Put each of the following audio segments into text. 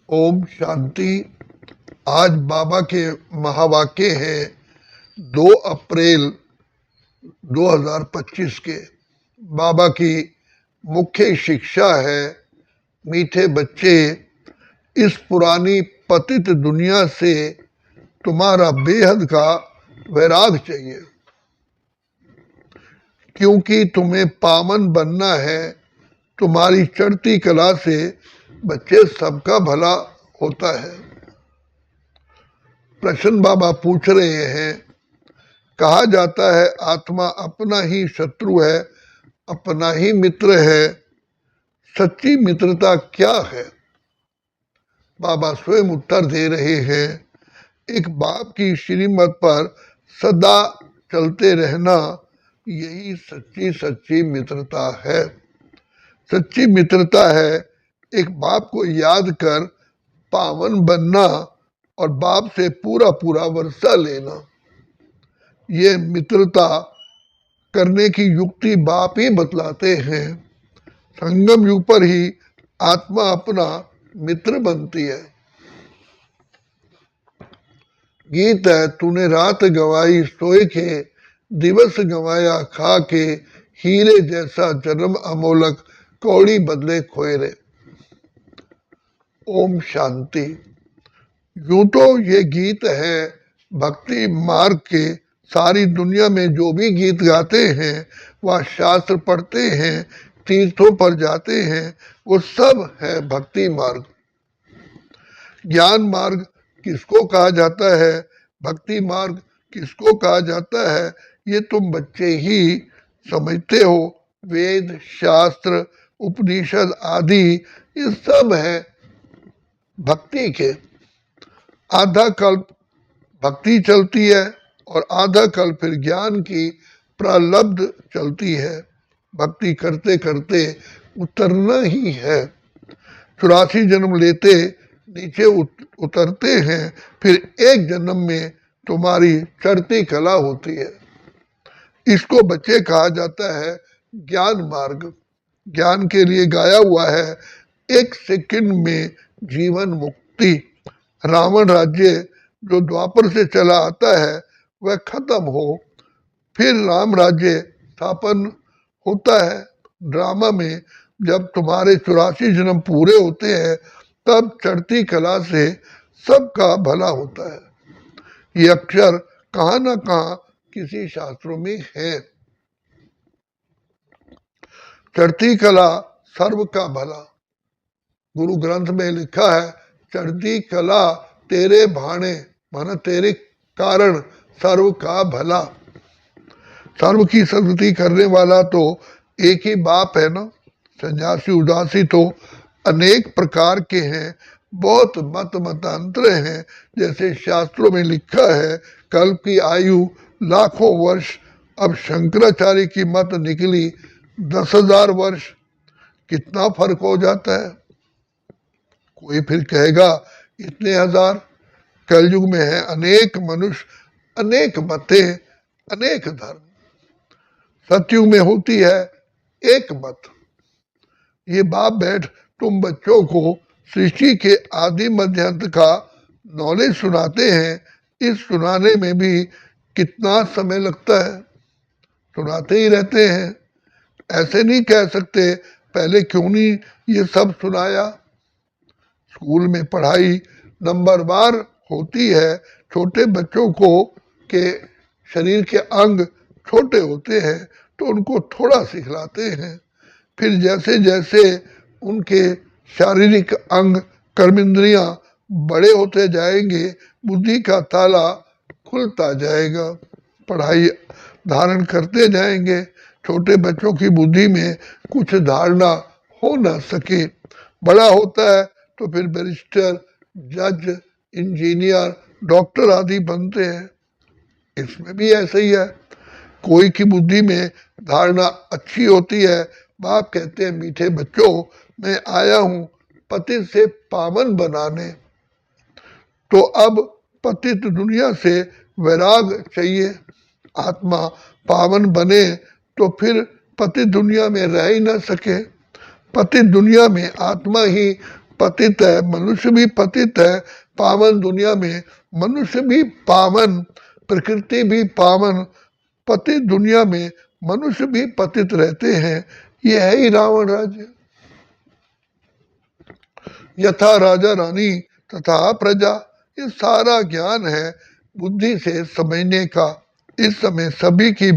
ओम शांति। आज बाबा के महावाक्य हैं 2 अप्रैल 2025 के। बाबा की मुख्य शिक्षा है, मीठे बच्चे, इस पुरानी पतित दुनिया से तुम्हारा बेहद का वैराग चाहिए, क्योंकि तुम्हें पावन बनना है। तुम्हारी चढ़ती कला से बच्चे सबका भला होता है। प्रश्न बाबा पूछ रहे हैं, कहा जाता है आत्मा अपना ही शत्रु है, अपना ही मित्र है। सच्ची मित्रता क्या है? बाबा स्वयं उत्तर दे रहे हैं, एक बाप की श्रीमत पर सदा चलते रहना, यही सच्ची मित्रता है। सच्ची मित्रता है एक बाप को याद कर पावन बनना और बाप से पूरा वर्षा लेना। ये मित्रता करने की युक्ति बाप ही बतलाते हैं। संगम युग पर ही आत्मा अपना मित्र बनती है। गीत है, तूने रात गवाई सोए के, दिवस गवाया खा के, हीरे जैसा जन्म अमोलक, कौड़ी बदले खोए रे। ओम शांति। यूं तो ये गीत है भक्ति मार्ग के। सारी दुनिया में जो भी गीत गाते हैं, वह शास्त्र पढ़ते हैं, तीर्थों पर जाते हैं, वो सब है भक्ति मार्ग। ज्ञान मार्ग किसको कहा जाता है, भक्ति मार्ग किसको कहा जाता है, ये तुम बच्चे ही समझते हो। वेद, शास्त्र, उपनिषद आदि ये सब है भक्ति के। आधा कल्प भक्ति चलती है और आधा कल्प फिर ज्ञान की प्रलब्ध चलती है। भक्ति करते करते उतरना ही है। 84 जन्म लेते नीचे उतरते हैं, फिर एक जन्म में तुम्हारी चढ़ती कला होती है। इसको बच्चे कहा जाता है ज्ञान मार्ग। ज्ञान के लिए गाया हुआ है, 1 सेकंड में जीवन मुक्ति। रावण राज्य जो द्वापर से चला आता है वह खत्म हो, फिर राम राज्य स्थापन होता है। ड्रामा में जब तुम्हारे 84 जन्म पूरे होते हैं, तब चढ़ती कला से सबका भला होता है। ये अक्षर कहाँ ना कहाँ किसी शास्त्रों में है। चढ़ती कला सर्व का भला। गुरु ग्रंथ में लिखा है, चढ़ती कला तेरे भाणे, माना तेरे कारण सर्व का भला। सर्व की सद्गति करने वाला तो एक ही बाप है ना। सन्यासी उदासी तो अनेक प्रकार के हैं, बहुत मतांतर हैं। जैसे शास्त्रों में लिखा है, कल्प की आयु लाखों वर्ष, अब शंकराचार्य की मत निकली 10,000 वर्ष। कितना फर्क हो जाता है। कोई फिर कहेगा इतने हजार। कलयुग में है अनेक मनुष्य, अनेक मतें, अनेक धर्म। सतयुग में होती है एक मत। ये बाप बैठ तुम बच्चों को सृष्टि के आदि मध्य अंत का नॉलेज सुनाते हैं। इस सुनाने में भी कितना समय लगता है, सुनाते ही रहते हैं। ऐसे नहीं कह सकते पहले क्यों नहीं ये सब सुनाया। स्कूल में पढ़ाई नंबरवार होती है। छोटे बच्चों को के शरीर के अंग छोटे होते हैं तो उनको थोड़ा सिखलाते हैं, फिर जैसे जैसे उनके शारीरिक अंग कर्मेंद्रियां बड़े होते जाएंगे, बुद्धि का ताला खुलता जाएगा, पढ़ाई धारण करते जाएंगे। छोटे बच्चों की बुद्धि में कुछ धारणा हो ना सके, बड़ा होता है तो फिर बैरिस्टर, जज, इंजीनियर, डॉक्टर आदि बनते हैं। इसमें भी ऐसा ही है। कोई की बुद्धि में धारणा अच्छी होती है, बाप कहते हैं मीठे बच्चों, मैं आया हूं पतित से पावन बनाने। तो अब पतित दुनिया से वैराग चाहिए। आत्मा पावन बने तो फिर पतित दुनिया में रह ही ना सके। पतित दुनिया में आत्मा ही पतित है, मनुष्य भी पतित है। पावन दुनिया में मनुष्य भी पावन, प्रकृति भी पावन, पतित दुनिया में मनुष्य भी पतित रहते हैं। ये है ही रावण राज्य। यथा राजा रानी तथा प्रजा, ये सारा ज्ञान है बुद्धि से समझने का। इस समय सभी की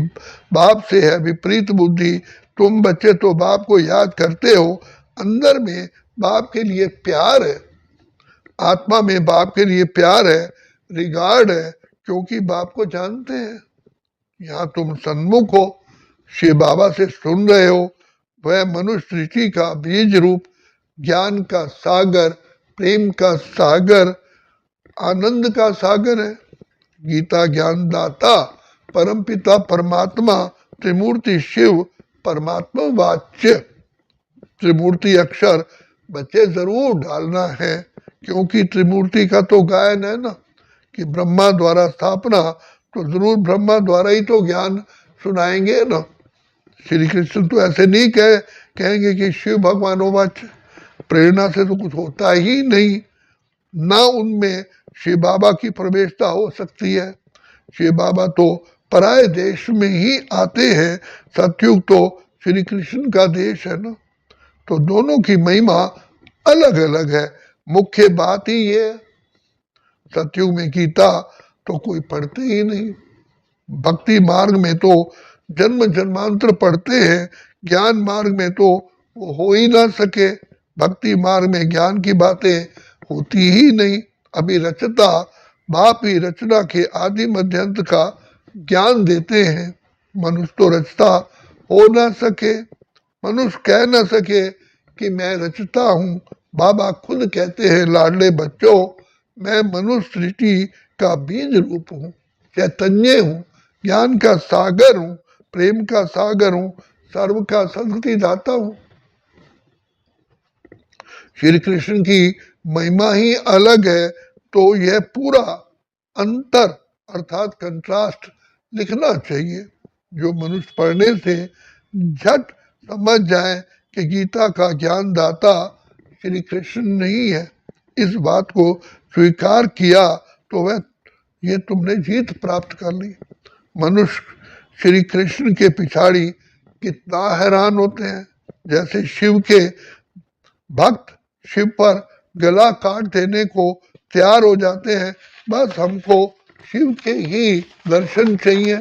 बाप से है विपरीत बुद्धि। तुम बच्चे तो बाप को याद करते हो, अंदर में बाप के लिए प्यार है, आत्मा में बाप के लिए प्यार है, रिगार्ड है, क्योंकि बाप को जानते हैं। यहाँ तुम सन्मुख हो, शिव बाबा से सुन रहे हो, वह मनुष्य ऋषि का बीज रूप ज्ञान का सागर, प्रेम का सागर, आनंद का सागर है। गीता ज्ञान दाता परमपिता परमात्मा त्रिमूर्ति शिव परमात्मा वाच्य। त्रिमूर्ति अक्षर बच्चे जरूर डालना है, क्योंकि त्रिमूर्ति का तो गायन है ना कि ब्रह्मा द्वारा स्थापना, तो जरूर ब्रह्मा द्वारा ही तो ज्ञान सुनाएंगे ना। श्री कृष्ण तो ऐसे नहीं कहेंगे कि शिव भगवानोवाच, प्रेरणा से तो कुछ होता ही नहीं, ना उनमें शिव बाबा की प्रवेशता हो सकती है। शिव बाबा तो पराये देश में ही आते हैं, सतयुग तो श्री कृष्ण का देश है ना, तो दोनों की महिमा अलग अलग है। मुख्य बात ही ये है, सतयुग में गीता तो कोई पढ़ते ही नहीं, भक्ति मार्ग में तो जन्म जन्मांतर पढ़ते हैं, ज्ञान मार्ग में तो वो हो ही ना सके। भक्ति मार्ग में ज्ञान की बातें होती ही नहीं। अभी रचता बाप ही रचना के आदि मध्यंत का ज्ञान देते हैं। मनुष्य तो रचता हो ना सके, मनुष्य कह ना सके कि मैं रचता हूँ। बाबा खुद कहते हैं, लाडले बच्चों, मैं मनुष्य सृष्टि का बीज रूप हूँ, चैतन्य हूँ, ज्ञान का सागर हूँ, प्रेम का सागर हूँ, सर्व का सद्गति दाता हूँ। श्री कृष्ण की महिमा ही अलग है, तो यह पूरा अंतर अर्थात कंट्रास्ट लिखना चाहिए, जो मनुष्य पढ़ने से झट समझ जाए कि गीता का ज्ञान दाता श्री कृष्ण नहीं है। इस बात को स्वीकार किया तो वह ये तुमने जीत प्राप्त कर ली। मनुष्य श्री कृष्ण के पिछाड़ी कितना हैरान होते हैं। जैसे शिव के भक्त शिव पर गला काट देने को तैयार हो जाते हैं, बस हमको शिव के ही दर्शन चाहिए,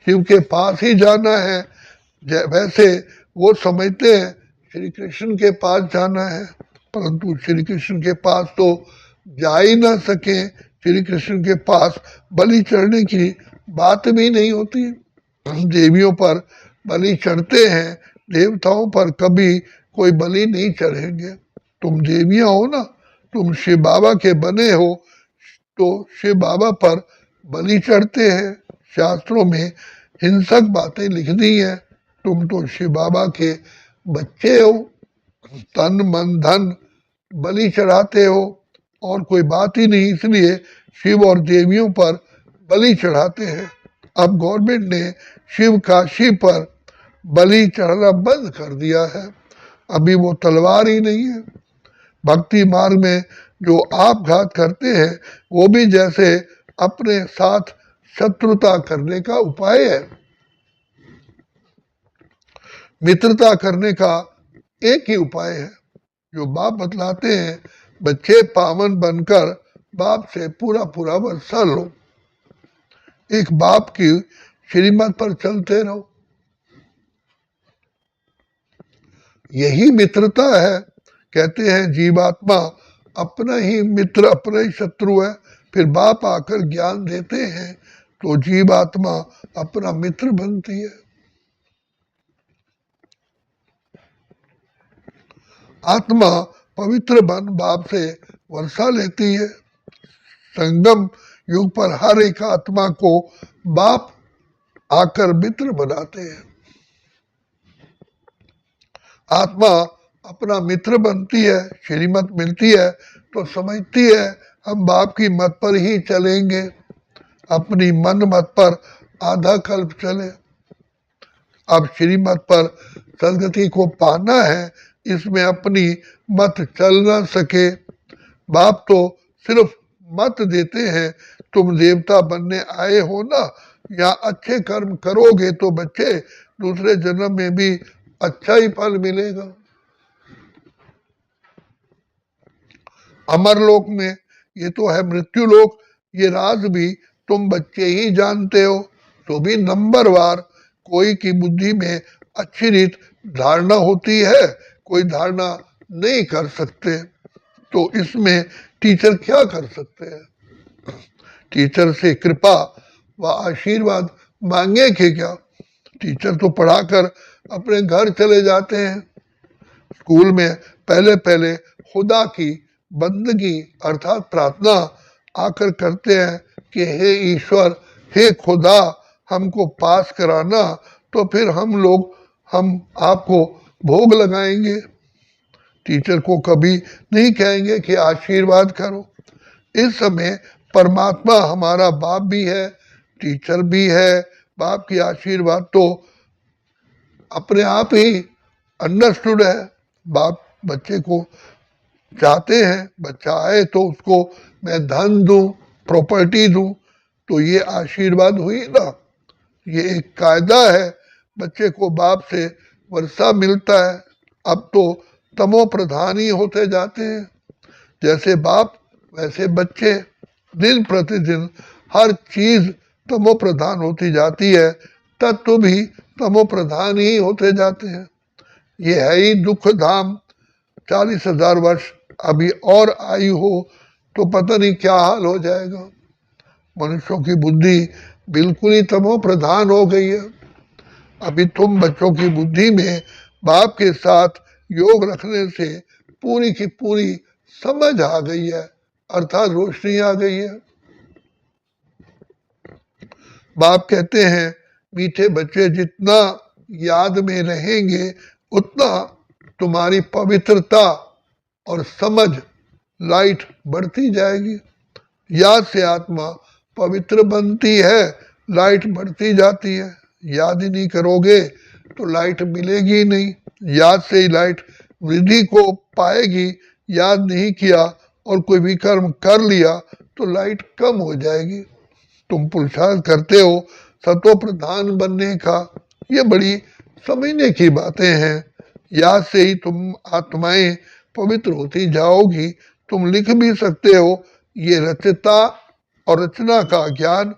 शिव के पास ही जाना है। वैसे वो समझते हैं श्री कृष्ण के पास जाना है, परंतु श्री कृष्ण के पास तो जा ही ना सके। श्री कृष्ण के पास बलि चढ़ने की बात भी नहीं होती। देवियों पर बलि चढ़ते हैं, देवताओं पर कभी कोई बलि नहीं चढ़ेंगे। तुम देवियां हो ना, तुम शिव बाबा के बने हो, तो शिव बाबा पर बलि चढ़ते हैं। शास्त्रों में हिंसक बातें लिख दी हैं। तुम तो शिव बाबा के बच्चे हो, तन मन धन बलि चढ़ाते हो, और कोई बात ही नहीं, इसलिए शिव और देवियों पर बलि चढ़ाते हैं। अब गवर्नमेंट ने शिव काशी पर बलि चढ़ाना बंद कर दिया है, अभी वो तलवार ही नहीं है। भक्ति मार्ग में जो आपघात करते हैं, वो भी जैसे अपने साथ शत्रुता करने का उपाय है। मित्रता करने का एक ही उपाय है, जो बाप बतलाते हैं, बच्चे पावन बनकर बाप से पूरा पूरा वर्षा लो, एक बाप की श्रीमत पर चलते रहो। यही मित्रता है। कहते हैं जीवात्मा अपना ही मित्र अपना ही शत्रु है। फिर बाप आकर ज्ञान देते हैं तो जीवात्मा अपना मित्र बनती है। आत्मा पवित्र बन बाप से वर्षा लेती है। संगम युग पर हर एक आत्मा को बाप आकर मित्र बनाते हैं। आत्मा अपना मित्र बनती है, श्रीमत मिलती है तो समझती है हम बाप की मत पर ही चलेंगे, अपनी मन मत पर आधा कल्प चले। अब श्रीमत पर सदगति को पाना है इसमें अपनी मत चल न सके। बाप तो सिर्फ मत देते हैं, तुम देवता बनने आए हो ना, या अच्छे कर्म करोगे तो बच्चे दूसरे जन्म में भी अच्छा ही फल मिलेगा। अमर लोक में, ये तो है मृत्यु लोक, ये राज भी तुम बच्चे ही जानते हो। तो भी नंबरवार कोई की बुद्धि में अच्छी रीत धारणा होती है, कोई धारणा नहीं कर सकते। तो इसमें टीचर क्या कर सकते हैं? टीचर से कृपा व आशीर्वाद मांगे कि क्या? टीचर तो पढ़ाकर अपने घर चले जाते हैं। स्कूल में पहले पहले खुदा की बंदगी अर्थात प्रार्थना आकर करते हैं कि हे ईश्वर, हे खुदा, हमको पास कराना, तो फिर हम आपको भोग लगाएंगे। टीचर को कभी नहीं कहेंगे कि आशीर्वाद करो। इस समय परमात्मा हमारा बाप भी है, टीचर भी है। बाप की आशीर्वाद तो अपने आप ही अंडरस्टूड है। बाप बच्चे को चाहते हैं, बच्चा आए तो उसको मैं धन दूं, प्रॉपर्टी दूं, तो ये आशीर्वाद हुई ना। ये एक कायदा है, बच्चे को बाप से वर्षा मिलता है। अब तो तमो प्रधान ही होते जाते हैं। जैसे बाप वैसे बच्चे, दिन प्रतिदिन हर चीज तमो प्रधान होती जाती है, तत्व भी तमो प्रधान ही होते जाते हैं। ये है ही दुख धाम। 40,000 वर्ष अभी और आयु हो तो पता नहीं क्या हाल हो जाएगा। मनुष्यों की बुद्धि बिल्कुल ही तमो प्रधान हो गई है। अभी तुम बच्चों की बुद्धि में बाप के साथ योग रखने से पूरी की पूरी समझ आ गई है, अर्थात रोशनी आ गई है। बाप कहते हैं मीठे बच्चे जितना याद में रहेंगे उतना तुम्हारी पवित्रता और समझ लाइट बढ़ती जाएगी। याद से आत्मा पवित्र बनती है, लाइट बढ़ती जाती है। याद ही नहीं करोगे तो लाइट मिलेगी नहीं। याद से ही लाइट वृद्धि को पाएगी। याद नहीं किया और कोई विकर्म कर लिया तो लाइट कम हो जाएगी। तुम पुरुषार्थ करते हो सतो प्रधान बनने का, ये बड़ी समझने की बातें हैं। याद से ही तुम आत्माएं पवित्र होती जाओगी। तुम लिख भी सकते हो, ये रचता और रचना का ज्ञान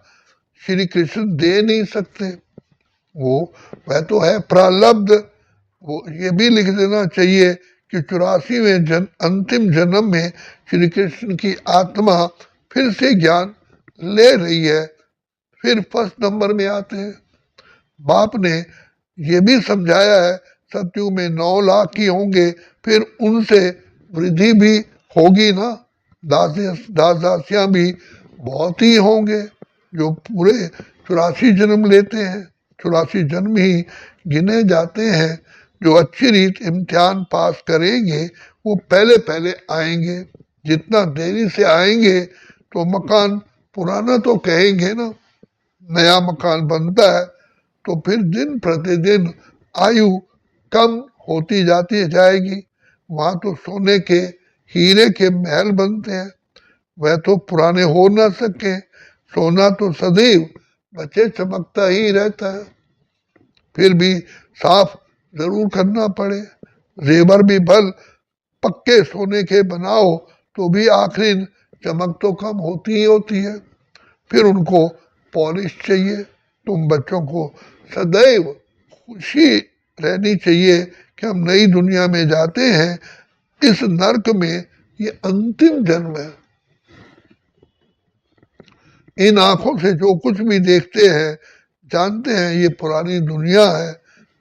श्री कृष्ण दे नहीं सकते। वह तो है प्रालब्ध। वो ये भी लिख देना चाहिए कि 84वें अंतिम जन्म में श्री कृष्ण की आत्मा फिर से ज्ञान ले रही है, फिर फर्स्ट नंबर में आते हैं। बाप ने ये भी समझाया है सतयुग में 9 लाख ही होंगे, फिर उनसे वृद्धि भी होगी ना। दास दासियां भी बहुत ही होंगे जो पूरे 84 जन्म लेते हैं। 84 जन्म ही गिने जाते हैं। जो अच्छी रीत इम्तिहान पास करेंगे वो पहले पहले आएंगे। जितना देरी से आएंगे तो मकान पुराना तो कहेंगे ना। नया मकान बनता है तो फिर दिन प्रतिदिन आयु कम होती जाती जाएगी। वहां तो सोने के हीरे के महल बनते हैं, वह तो पुराने हो ना सके। सोना तो सदैव बचे चमकता ही रहता है, फिर भी साफ जरूर करना पड़े। जेवर भी भल पक्के सोने के बनाओ तो भी आखिरी चमक तो कम होती ही होती है। फिर उनको पॉलिश चाहिए। तुम बच्चों को सदैव खुशी रहनी चाहिए कि हम नई दुनिया में जाते हैं। इस नर्क में ये अंतिम जन्म है। इन आंखों से जो कुछ भी देखते हैं जानते हैं ये पुरानी दुनिया है,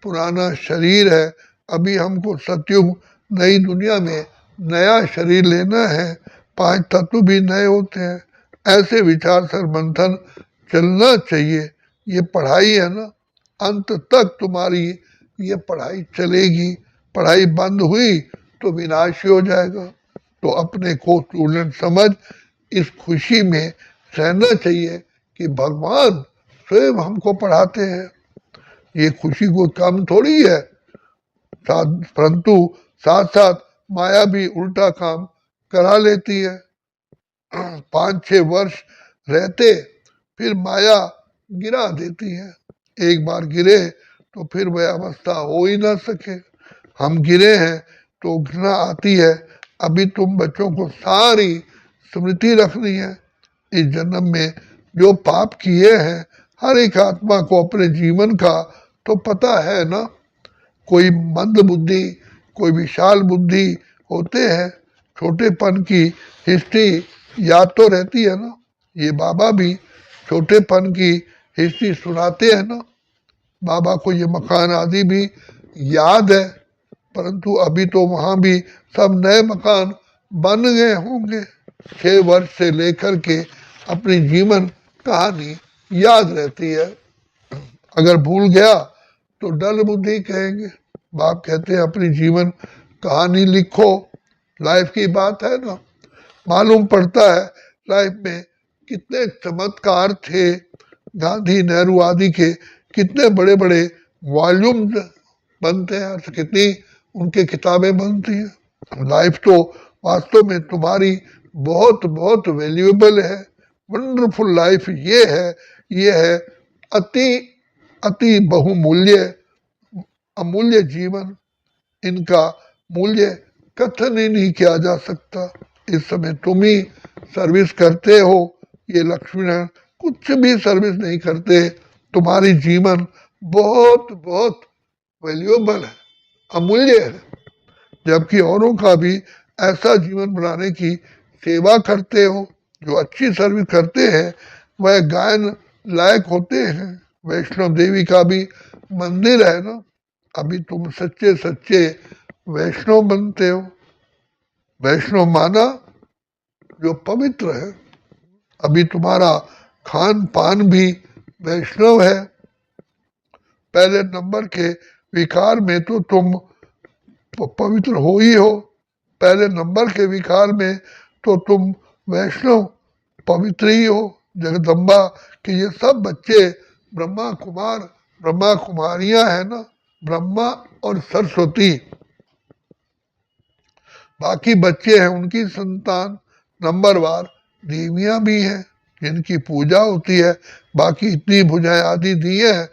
पुराना शरीर है। अभी हमको सतयुग नई दुनिया में नया शरीर लेना है। 5 तत्व भी नए होते हैं। ऐसे विचार सर मंथन चलना चाहिए। ये पढ़ाई है ना, अंत तक तुम्हारी ये पढ़ाई चलेगी। पढ़ाई बंद हुई तो विनाश हो जाएगा। तो अपने को स्टूडेंट समझ इस खुशी में रहना चाहिए कि भगवान स्वयं हमको पढ़ाते हैं। ये खुशी कोई कम थोड़ी है, परंतु साथ साथ माया भी उल्टा काम करा लेती है। 5-6 वर्ष रहते फिर माया गिरा देती है। एक बार गिरे तो फिर वह अवस्था हो ही ना सके। हम गिरे हैं तो घृणा आती है। अभी तुम बच्चों को सारी स्मृति रखनी है। इस जन्म में जो पाप किए हैं हर एक आत्मा को अपने जीवन का तो पता है ना। कोई मंद बुद्धि, कोई विशाल बुद्धि होते हैं। छोटेपन की हिस्ट्री याद तो रहती है ना। ये बाबा भी छोटेपन की हिस्ट्री सुनाते हैं ना। बाबा को ये मकान आदि भी याद है, परंतु अभी तो वहाँ भी सब नए मकान बन गए होंगे। 6 वर्ष से लेकर के अपनी जीवन कहानी याद रहती है। अगर भूल गया तो डल बुद्धि कहेंगे। बाप कहते हैं अपनी जीवन कहानी लिखो। लाइफ की बात है ना। मालूम पड़ता है लाइफ में कितने चमत्कार थे। गांधी नेहरू आदि के कितने बड़े बड़े वॉल्यूम बनते हैं, तो कितनी उनके किताबें बनती हैं। लाइफ तो वास्तव में तुम्हारी बहुत बहुत वैल्यूएबल है। वंडरफुल लाइफ ये है अति अति बहुमूल्य अमूल्य जीवन। इनका मूल्य कथन ही नहीं किया जा सकता। इस समय तुम ही सर्विस करते हो, ये लक्ष्मीनारायण कुछ भी सर्विस नहीं करते। तुम्हारी जीवन बहुत बहुत वैल्यूएबल है, अमूल्य है। जबकि औरों का भी ऐसा जीवन बनाने की सेवा करते हो। जो अच्छी सर्विस करते हैं वह गायन लायक होते हैं। वैष्णव देवी का भी मंदिर है ना। अभी तुम सच्चे सच्चे वैष्णव बनते हो। वैष्णव माना जो पवित्र है। अभी तुम्हारा खान पान भी वैष्णव है। पहले नंबर के विकार में तो तुम पवित्र हो ही हो। पहले नंबर के विकार में तो तुम वैष्णव पवित्र ही हो। जगदम्बा के ये सब बच्चे ब्रह्मा कुमारियां हैं ना। ब्रह्मा और सरस्वती बाकी बच्चे हैं, उनकी संतान नंबरवार देवियां भी हैं जिनकी पूजा होती है। बाकी इतनी भुजाएं आदि दिए हैं,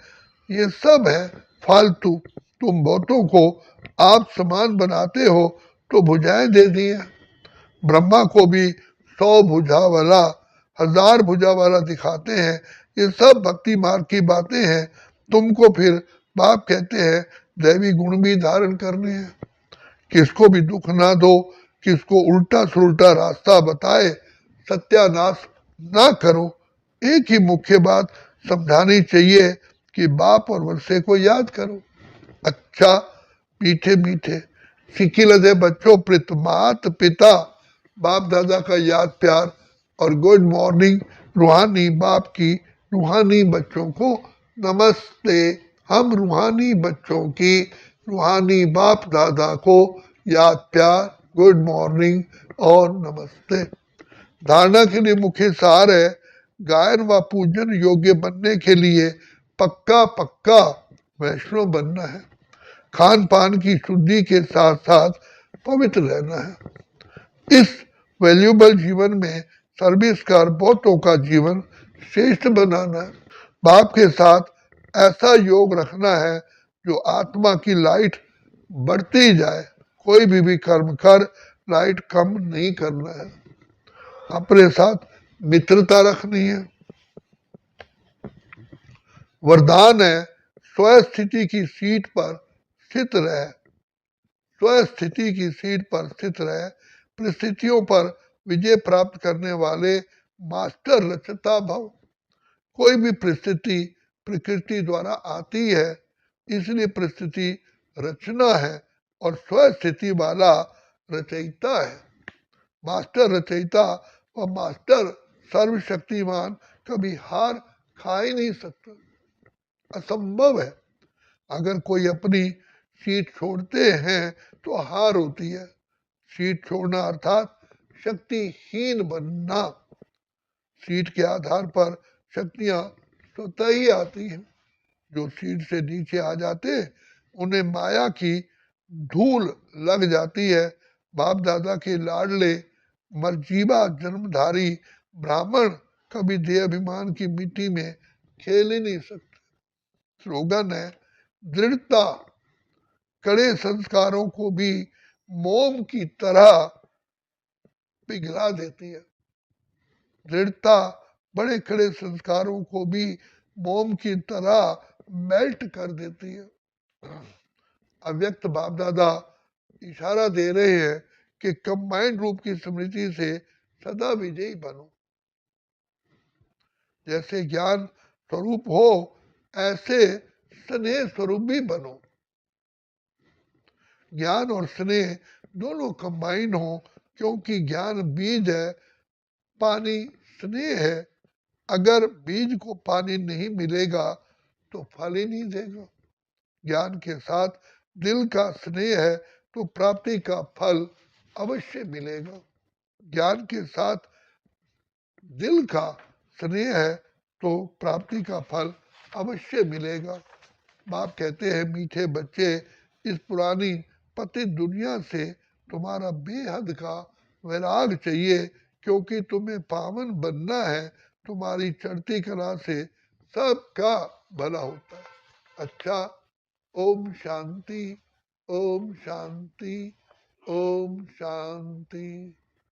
ये सब है फालतू। तुम बहुतों को आप समान बनाते हो तो भुजाएं दे दी हैं। ब्रह्मा को भी 100 भुजा वाला 1000 भुजा वाला दिखाते हैं। ये सब भक्ति मार्ग की बातें हैं। तुमको फिर बाप कहते हैं दैवी गुण भी धारण करने हैं। किसको भी दुख ना दो, किसको उल्टा सुलटा रास्ता बताए सत्यानाश ना करो। एक ही मुख्य बात समझानी चाहिए कि बाप और वर्षे को याद करो। अच्छा मीठे मीठे सिक्की लदे बच्चों प्रित मात पिता बाप दादा का याद प्यार और गुड मॉर्निंग रूहानी बाप की रूहानी बच्चों को नमस्ते। हम रूहानी बच्चों की रूहानी बाप दादा को याद प्यार गुड मॉर्निंग और नमस्ते। धारणा के लिए मुख्य सार है गायन व पूजन योग्य बनने के लिए पक्का पक्का वैष्णव बनना है। खान पान की शुद्धि के साथ साथ पवित्र रहना है। इस वैल्यूबल जीवन में सर्विस कर बहुतों का जीवन श्रेष्ठ बनाना है। बाप के साथ ऐसा योग रखना है जो आत्मा की लाइट बढ़ती जाए। कोई भी कर्म कर लाइट कम नहीं करना है। अपने साथ मित्रता रखनी है। वरदान है स्वस्थिति की सीट पर स्थित रहे। स्वस्थिति की सीट पर स्थित रहे। परिस्थितियों पर विजय प्राप्त करने वाले मास्टर रचता भव। कोई भी परिस्थिति प्रकृति द्वारा आती है, इसलिए परिस्थिति रचना है और स्वस्थिति वाला रचयिता है। मास्टर रचयिता और मास्टर सर्वशक्तिमान कभी हार खा ही नहीं सकता, असंभव है। अगर कोई अपनी सीट छोड़ते हैं तो हार होती है। सीट छोड़ना अर्थात शक्तिहीन बनना। सीट के आधार पर शक्तियां स्वतः ही आती हैं। जो सीट से नीचे आ जाते उन्हें माया की धूल लग जाती है। बाप दादा के लाडले मर्जीबा जन्मधारी ब्राह्मण कभी देह अभिमान की मिट्टी में खेल ही नहीं सकते। स्लोगन है, दृढ़ता कड़े संस्कारों को भी मोम की तरह पिघला देती है। दृढ़ता बड़े कड़े संस्कारों को भी मोम की तरह मेल्ट कर देती है। अव्यक्त बाप दादा इशारा दे रहे हैं कि कंबाइंड रूप की स्मृति से सदा विजयी बनो। जैसे ज्ञान स्वरूप हो ऐसे स्नेह स्वरूप भी बनो। ज्ञान और स्नेह दोनों कंबाइन हो, क्योंकि ज्ञान बीज है, पानी स्नेह है। अगर बीज को पानी नहीं मिलेगा तो फल ही नहीं देगा। ज्ञान के साथ दिल का स्नेह है तो प्राप्ति का फल अवश्य मिलेगा। ज्ञान के साथ दिल का स्नेह है तो प्राप्ति का फल अवश्य मिलेगा। बाप कहते हैं, मीठे बच्चे, इस पुरानी पतित दुनिया से तुम्हारा बेहद का वैराग चाहिए, क्योंकि तुम्हें पावन बनना है। तुम्हारी चढ़ती कला से सबका भला होता है। अच्छा, ओम शांति, ओम शांति, ओम शांति।